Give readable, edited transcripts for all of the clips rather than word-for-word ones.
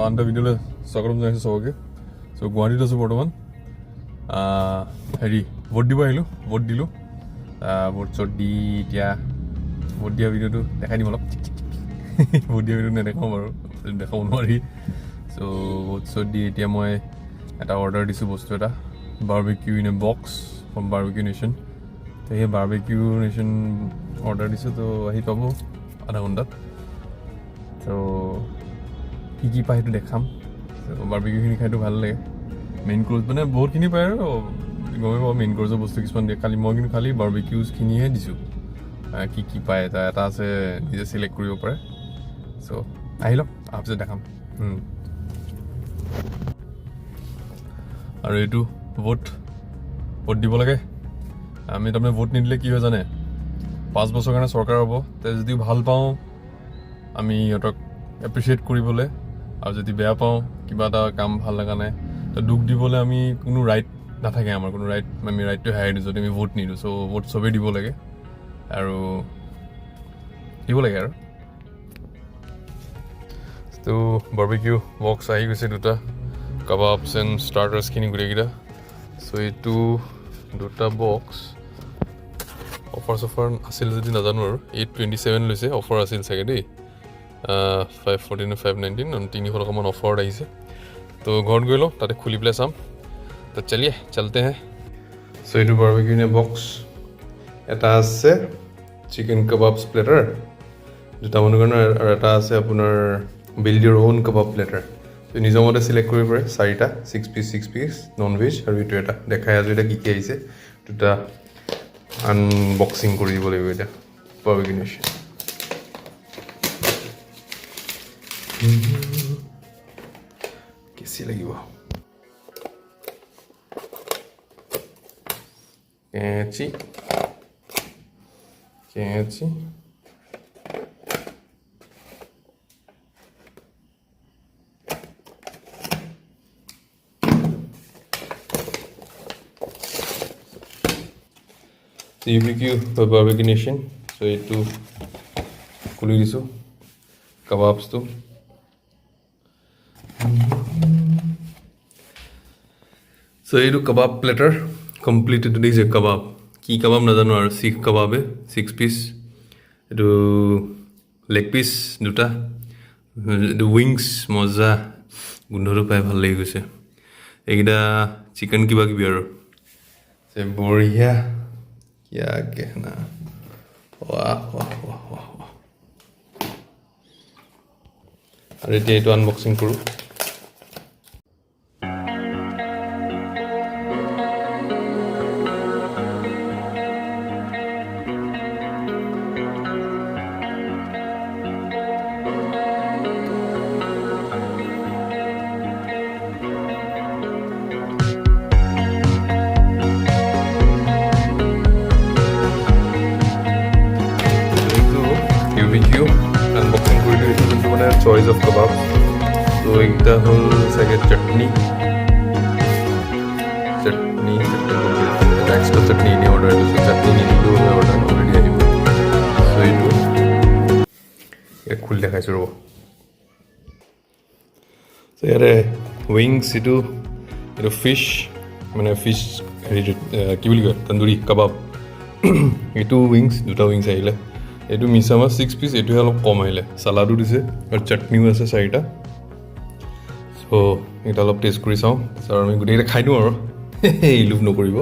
আনটা ভিডিঅ'লৈ স্বাগতম জনাইছোঁ চবকে। চ' গুৱাহাটীত আছোঁ বৰ্তমান। হেৰি ভোট দিব আহিলোঁ, ভোট দিলোঁ। ভোট চট দি এতিয়া ভোট দিয়া ভিডিঅ'টো দেখাই দিম অলপ। ভোট দিয়া ভিডিঅ'টো নেদেখাওঁ বাৰু, দেখাব নোৱাৰি। চ' ভোট চট দি এতিয়া মই এটা অৰ্ডাৰ দিছোঁ বস্তু এটা, barbecue in a box from barbecue nation. তো সেই বাৰ্বিকিউ নেশ্যন অৰ্ডাৰ দিছোঁ, তো আহি পাব আধা ঘণ্টাত। তো কি পায় সেইটো দেখাম। বাৰ্বিকিউখিনি খাইতো ভাল লাগে। মেইন কোৰ্চ মানে বহুতখিনি পায় আৰু গমেই পাব মেইন কোৰ্চৰ বস্তু কিছুমান দিয়ে। খালি মই কিন্তু খালি বাৰ্বিকিউজখিনিহে দিছোঁ। কি পায় এটা আছে, নিজে চিলেক্ট কৰিব পাৰে। চ' আহি লওক, তাৰপিছত দেখাম। আৰু এইটো ভোট দিব লাগে। আমি তাৰমানে ভোট নিদিলে কি হয় জানে, 5 বছৰ কাৰণে চৰকাৰ হ'ব। তে যদি ভাল পাওঁ আমি সিহঁতক এপ্ৰিচিয়েট কৰিবলৈ, আৰু যদি বেয়া পাওঁ কিবা এটা কাম ভাল লগা নাই, তো দুখ দিবলৈ আমি কোনো ৰাইট নাথাকে। আমাৰ কোনো ৰাইট, আমি ৰাইটটো হেৰাই দিওঁ যদি আমি ভোট নিদিওঁ। চ' ভোট চবেই দিব লাগে আৰু তো বাৰ্বিকিউ বক্স আহি গৈছে দুটা, কাবাবছ এণ্ড ষ্টাৰ্টাৰ্ছখিনি গোটেইকেইটা। চ' এইটো দুটা বক্স অফাৰ আছিল যদি নাজানো আৰু 827 লৈছে। অফাৰ আছিল চাগে দেই, 514 নে 519, 300 টকামান অফাৰত আহিছে। তো ঘৰত গৈ লওঁ, তাতে খুলি পেলাই চাম। তো চলতে হে। চ' এইটো বাৰ্বিকিউ বক্স এটা আছে চিকেন কাবাবছ প্লেটাৰ দুটা মানুহৰ কাৰণে, আৰু এটা আছে আপোনাৰ build Euro on kebab platter. তো নিজৰ মতে চিলেক্ট কৰিব পাৰে, 4টা 6 পিচ নন ভেজ। আৰু এইটো এটা দেখাই আছোঁ এতিয়া কি আহিছে। দুটা আনবক্সিং কৰি দিব লাগিব এতিয়া। বাৰ্বিকিউ নেশ্যন কেঁচি লাগিব, কেঁচি বাৰ্বিকিউ নেশ্যন। চ' এইটো খুলি দিছোঁ কাবাবছটো। চ' এইটো কাবাব প্লেটাৰ কমপ্লিট। এইটো দিছে কাবাব, কি কাবাব নাজানো আৰু, চিখ কাবাবে 6 পিচ। এইটো লেগ পিচ দুটা, এইটো উইংছ মজা, গোন্ধটো পাই ভাল লাগি গৈছে। এইকেইটা চিকেন কিবা কিবি আৰু বঢ়িয়া। কিয়া কেহনা, ৱাহ ৱাহ ৱাহ ৱাহ ৱাহ। আৰু এতিয়া এইটো আনবক্সিং কৰোঁ। আনবক্সিং কৰিলোঁ। এইটো কিন্তু মানে চইচ অফ কাবাব। তো এইকেইটা হ'ল চাগে চাটনি এক্সট্ৰা চাটনি এনেই অৰ্ডাৰ দিছোঁ। চাটনি নিদিলেও হয়, অৰ্ডাৰ অলৰেডি আহিব। চ' এইটো ইয়াত খুলি দেখাইছোঁ ৰ'ব। চ' ইয়াতে উইংছ, এইটো ফিছ, মানে ফিছ হেৰিটো কি বুলি কয়, তন্দুৰী কাবাব। এইটো উইংছ, দুটা উইংছ আহিলে। এইটো মিছামাছ 6 পিচ, এইটোহে অলপ কম আহিলে। চালাডো দিছে আৰু চাটনিও আছে 4টা। চ' এইটো অলপ টেষ্ট কৰি চাওঁ, তাৰপিছত আমি গোটেইকেইটা খাই দিওঁ আৰু লোভ নকৰিব।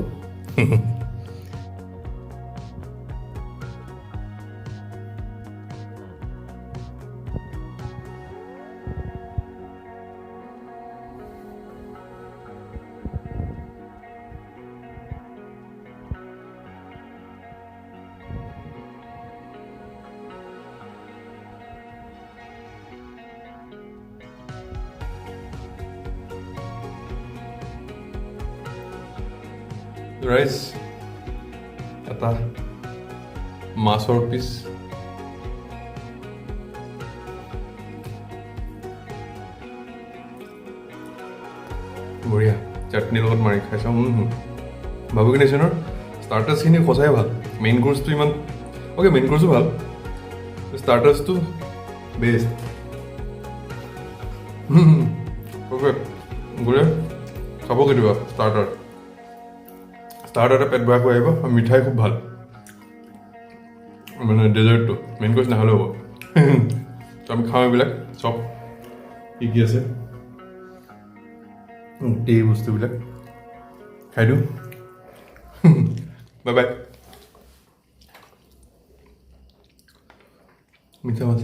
ৰাইচ এটা, মাছৰ পিচ, বঢ়িয়া। চাটনিৰ লগত মাৰি খাই চাওঁ। বাৰ্বিকিউ নেশ্যনৰ ষ্টাৰ্টাৰ্ছখিনি সঁচাই ভাল। মেইন কোৰ্চটো ইমান অ'কে, মেইন কোৰ্চো ভাল, ষ্টাৰ্টাৰ্ছটো বেষ্ট। ওকে বোলে খাব কেতিয়াবা ষ্টাৰ্টাৰতে পেট ভৰাই খুৱাই আহিব আৰু মিঠাই খুব ভাল মানে ডেজাৰ্টটো মেইন কোৰ্চ নাখালেও হ'ব তো আমি খাওঁ এইবিলাক চব কি আছে গোটেই বস্তুবিলাক খাই দিওঁ বাই বাই মিঠা মাছ